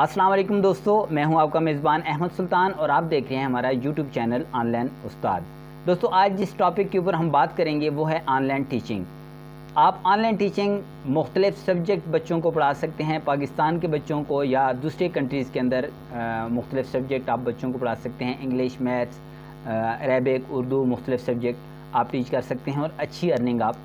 अस्सलाम वालेकुम दोस्तों, मैं हूं आपका मेज़बान अहमद सुल्तान और आप देख रहे हैं हमारा यूट्यूब चैनल ऑनलाइन उस्ताद। दोस्तों, आज जिस टॉपिक के ऊपर हम बात करेंगे वो है ऑनलाइन टीचिंग। आप ऑनलाइन टीचिंग मुख्तलिफ सब्जेक्ट बच्चों को पढ़ा सकते हैं, पाकिस्तान के बच्चों को या दूसरे कंट्रीज़ के अंदर मुख्तलिफ सब्जेक्ट आप बच्चों को पढ़ा सकते हैं। इंग्लिश, मैथ्स, अरेबिक, उर्दू, मुख्तलिफ सब्जेक्ट आप टीच कर सकते हैं और अच्छी अर्निंग आप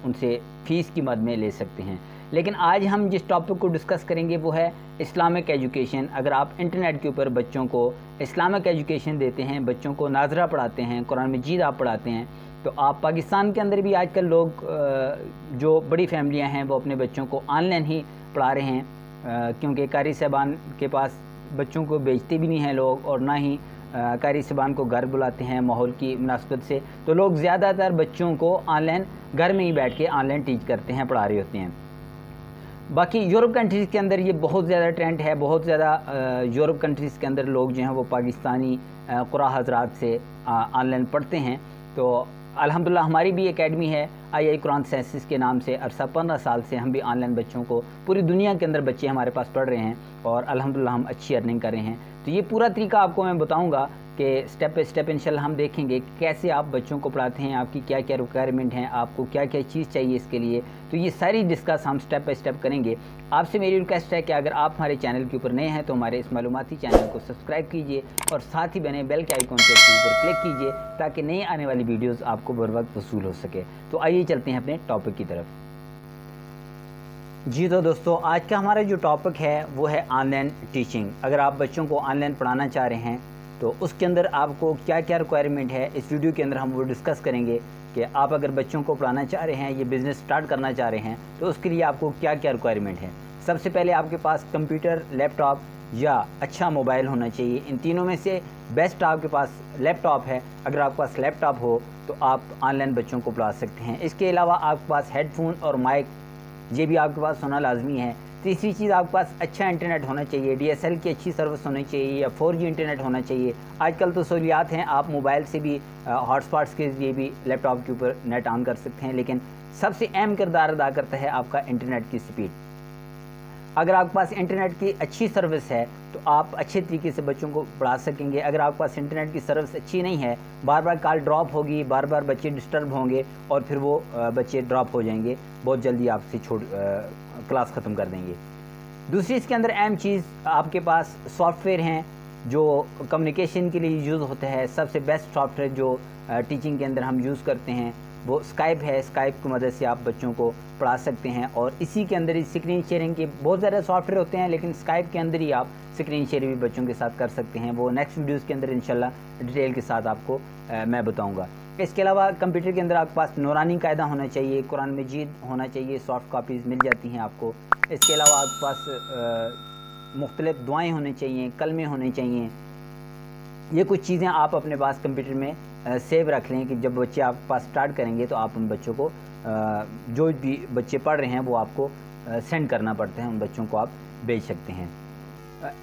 उनसे फ़ीस की मद में ले सकते हैं। लेकिन आज हम जिस टॉपिक को डिस्कस करेंगे वो है इस्लामिक एजुकेशन। अगर आप इंटरनेट के ऊपर बच्चों को इस्लामिक एजुकेशन देते हैं, बच्चों को नाज़रा पढ़ाते हैं, कुरान मजीद आप पढ़ाते हैं, तो आप पाकिस्तान के अंदर भी आजकल लोग जो बड़ी फैमिलियां हैं वो अपने बच्चों को ऑनलाइन ही पढ़ा रहे हैं, क्योंकि कारी साहबान के पास बच्चों को बेचते भी नहीं हैं लोग और ना ही कारी साहबान को घर बुलाते हैं माहौल की मुनासबत से। तो लोग ज़्यादातर बच्चों को ऑनलाइन घर में ही बैठ के ऑनलाइन टीच करते हैं, पढ़ा रहे होते हैं। बाकी यूरोप कंट्रीज़ के अंदर ये बहुत ज़्यादा ट्रेंड है। बहुत ज़्यादा यूरोप कंट्रीज़ के अंदर लोग जो हैं वो पाकिस्तानी क़ुरा हज़रात से ऑनलाइन पढ़ते हैं। तो अल्हम्दुलिल्लाह हमारी भी एकेडमी है आई कुरान साइंसेस के नाम से। अरसा 15 साल से हम भी ऑनलाइन बच्चों को, पूरी दुनिया के अंदर बच्चे हमारे पास पढ़ रहे हैं और अल्हम्दुलिल्लाह हम अच्छी अर्निंग कर रहे हैं। तो ये पूरा तरीका आपको मैं बताऊंगा कि स्टेप बाई स्टेप इंशाल्लाह हम देखेंगे कैसे आप बच्चों को पढ़ाते हैं, आपकी क्या क्या रिक्वायरमेंट हैं, आपको क्या क्या चीज़ चाहिए इसके लिए। तो ये सारी डिस्कस हम स्टेप बाई स्टेप करेंगे। आपसे मेरी रिक्वेस्ट है कि अगर आप हमारे चैनल के ऊपर नए हैं तो हमारे इस मालूमाती चैनल को सब्सक्राइब कीजिए और साथ ही बने बेल के आइकॉन के ऊपर क्लिक कीजिए ताकि नई आने वाली वीडियोज़ आपको बर वक्त वसूल हो सके। तो आइए चलते हैं अपने टॉपिक की तरफ। जी तो दोस्तों, आज का हमारा जो टॉपिक है वो है ऑनलाइन टीचिंग। अगर आप बच्चों को ऑनलाइन पढ़ाना चाह रहे हैं तो उसके अंदर आपको क्या क्या रिक्वायरमेंट है, इस वीडियो के अंदर हम वो डिस्कस करेंगे कि आप अगर बच्चों को पढ़ाना चाह रहे हैं, ये बिज़नेस स्टार्ट करना चाह रहे हैं, तो उसके लिए आपको क्या क्या रिक्वायरमेंट है। सबसे पहले आपके पास कंप्यूटर, लैपटॉप या अच्छा मोबाइल होना चाहिए। इन तीनों में से बेस्ट आपके पास लैपटॉप है। अगर आपके पास लैपटॉप हो तो आप ऑनलाइन बच्चों को पढ़ा सकते हैं। इसके अलावा आपके पास हेडफोन और माइक, ये भी आपके पास होना लाजमी है। तीसरी चीज़, आपके पास अच्छा इंटरनेट होना चाहिए, DSL की अच्छी सर्विस होनी चाहिए या 4G इंटरनेट होना चाहिए। आजकल तो सहूलियात हैं, आप मोबाइल से भी हॉटस्पॉट्स के ज़रिए भी लैपटॉप के ऊपर नेट ऑन कर सकते हैं। लेकिन सबसे अहम किरदार अदा करता है आपका इंटरनेट की स्पीड। अगर आपके पास इंटरनेट की अच्छी सर्विस है तो आप अच्छे तरीके से बच्चों को पढ़ा सकेंगे। अगर आपके पास इंटरनेट की सर्विस अच्छी नहीं है, बार बार कॉल ड्रॉप होगी, बार बार बच्चे डिस्टर्ब होंगे और फिर वो बच्चे ड्रॉप हो जाएंगे, बहुत जल्दी आपसे क्लास ख़त्म कर देंगे। दूसरी इसके अंदर अहम चीज़, आपके पास सॉफ्टवेयर हैं जो कम्युनिकेशन के लिए यूज़ होता है। सबसे बेस्ट सॉफ्टवेयर जो टीचिंग के अंदर हम यूज़ करते हैं वो स्काइप है। स्काइप की मदद से आप बच्चों को पढ़ा सकते हैं और इसी के अंदर ही स्क्रीन शेयरिंग के बहुत ज़्यादा सॉफ्टवेयर होते हैं, लेकिन स्काइप के अंदर ही आप स्क्रीन शेयरिंग भी बच्चों के साथ कर सकते हैं। वो नेक्स्ट वीडियोज़ के अंदर इंशाल्लाह डिटेल के साथ आपको मैं बताऊँगा। इसके अलावा कंप्यूटर के अंदर आपके पास नूरानी कायदा होना चाहिए, कुरान मजीद होना चाहिए, सॉफ्ट कापीज़ मिल जाती हैं आपको। इसके अलावा आपके पास मुख्तलिफ दुआएँ होनी चाहिए, कलमे होने चाहिए। ये कुछ चीज़ें आप अपने पास कंप्यूटर में सेव रख लें कि जब बच्चे आपके पास स्टार्ट करेंगे तो आप उन बच्चों को जो भी बच्चे पढ़ रहे हैं वो आपको सेंड करना पड़ता है, उन बच्चों को आप भेज सकते हैं।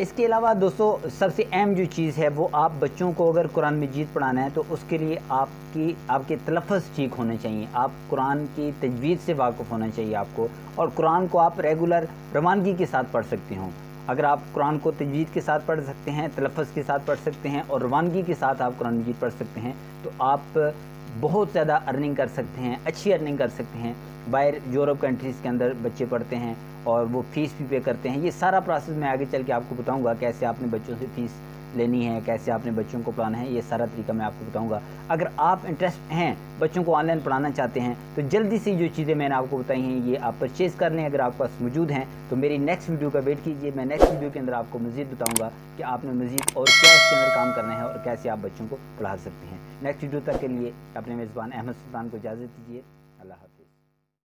इसके अलावा दोस्तों, सबसे अहम जो चीज़ है वो आप बच्चों को अगर कुरान मजीद पढ़ाना है तो उसके लिए आपके तलफ़्फ़ुज़ ठीक होने चाहिए। आप कुरान की तजवीज़ से वाक़िफ़ होना चाहिए आपको, और कुरान को आप रेगुलर रवानगी के साथ पढ़ सकते हो। अगर आप कुरान को तजवीज़ के साथ पढ़ सकते हैं, तलफ़्फ़ुज़ के साथ पढ़ सकते हैं और रवानगी के साथ आप कुरान मजीद पढ़ सकते हैं तो आप बहुत ज़्यादा अर्निंग कर सकते हैं, अच्छी अर्निंग कर सकते हैं। बाहर यूरोप कंट्रीज़ के अंदर बच्चे पढ़ते हैं और वो फ़ीस भी पे करते हैं। ये सारा प्रोसेस मैं आगे चल के आपको बताऊंगा, कैसे आपने बच्चों से फ़ीस लेनी है, कैसे आपने बच्चों को पढ़ाना है, ये सारा तरीका मैं आपको बताऊंगा। अगर आप इंटरेस्ट हैं, बच्चों को ऑनलाइन पढ़ाना चाहते हैं तो जल्दी से जो चीज़ें मैंने आपको बताई हैं ये आप परचेज़ कर लें। अगर आपके पास मौजूद हैं तो मेरी नेक्स्ट वीडियो का वेट कीजिए। मैं नेक्स्ट वीडियो के अंदर आपको मज़ीद बताऊँगा कि आपने मज़ीद और क्या इसके अंदर काम करना है और कैसे आप बच्चों को पढ़ा सकते हैं। नेक्स्ट वीडियो तक के लिए अपने मेज़बान अहमद सुल्तान को इजाज़त दीजिए। अल्लाह हाफ़िज़।